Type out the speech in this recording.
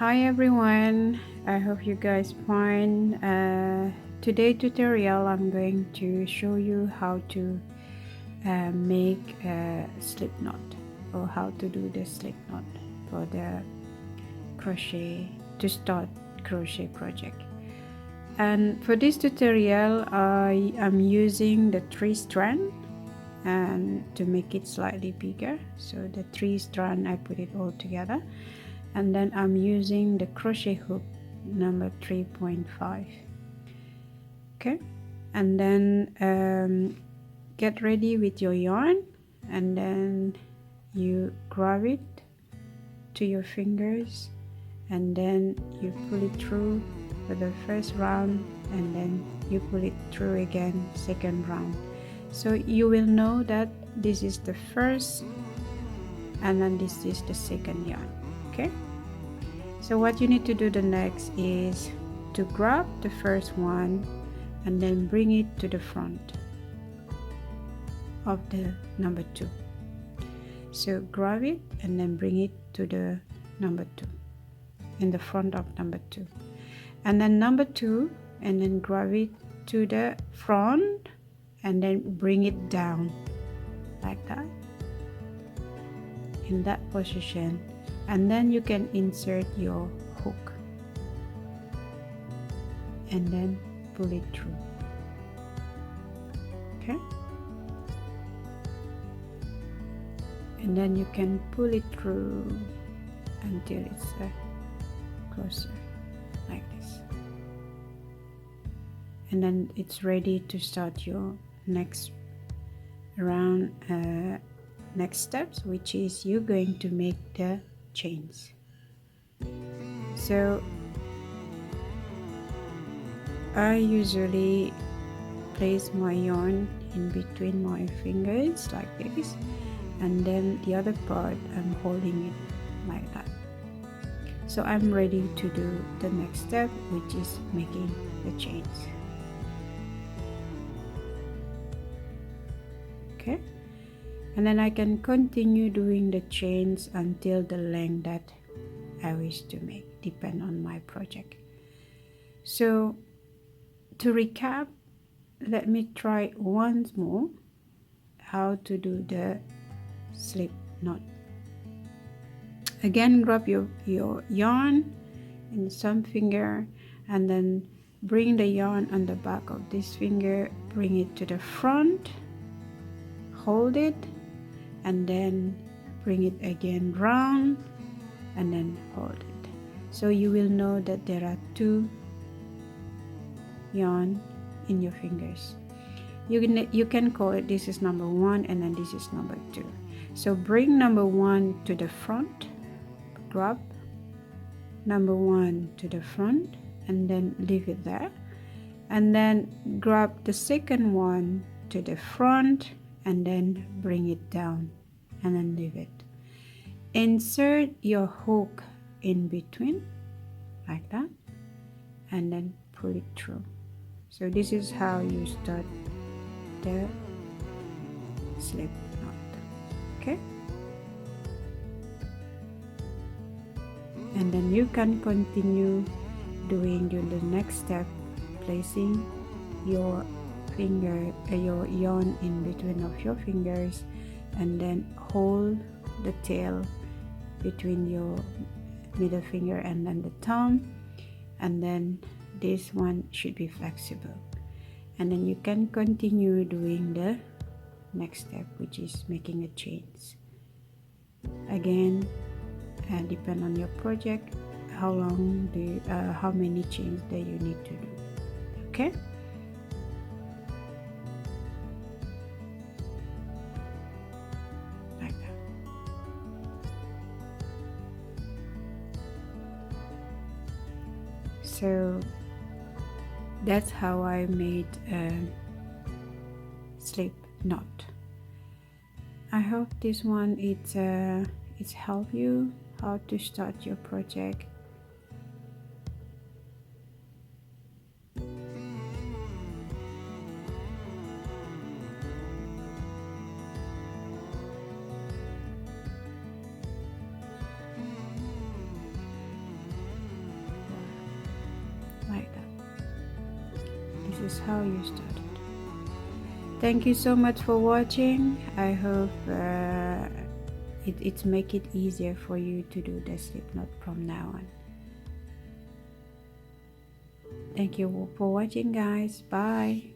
Hi everyone, I hope you guys fine. Today tutorial I'm going to show you how to make a slip knot, or how to do the slip knot for the crochet to start crochet project. And for this tutorial I am using the 3-strand and to make it slightly bigger, so the 3-strand I put it all together, and then I'm using the crochet hook number 3.5. okay, and then get ready with your yarn, and then you grab it to your fingers, and then you pull it through for the first round, and then you pull it through again second round. So you will know that this is the first and then this is the second yarn. Okay, so what you need to do the next is to grab the first one and then bring it to the front of the number 2. So grab it and then bring it to the number 2, in the front of number 2, and then number 2, and then grab it to the front and then bring it down like that, in that position, and then you can insert your hook and then pull it through. Okay, and then you can pull it through until it's closer like this, and then it's ready to start your next round, next steps, which is you're going to make the chains. So I usually place my yarn in between my fingers like this, and then the other part I'm holding it like that. So I'm ready to do the next step, which is making the chains. Okay, and then I can continue doing the chains until the length that I wish to make, depend on my project. So to recap, let me try once more how to do the slip knot. Again, grab your yarn in some finger, and then bring the yarn on the back of this finger, bring it to the front, hold it, and then bring it again round, and then hold it. So you will know that there are 2 yarn in your fingers. You can call it, this is number 1 and then this is number 2. So bring number 1 to the front, grab number 1 to the front, and then leave it there, and then grab the second one to the front and then bring it down, and then leave it. Insert your hook in between like that, and then pull it through. So this is how you start the slip knot. Okay, and then you can continue doing the next step, placing your your yarn in between of your fingers, and then hold the tail between your middle finger and then the thumb, and then this one should be flexible, and then you can continue doing the next step, which is making a chains. Again, depend on your project, how long how many chains that you need to do. Okay, like that. So that's how I made a slip knot. I hope this one it's help you how to start your project. is how you start it. Thank you so much for watching. I hope it make it easier for you to do the slip knot from now on. Thank you for watching, guys. Bye.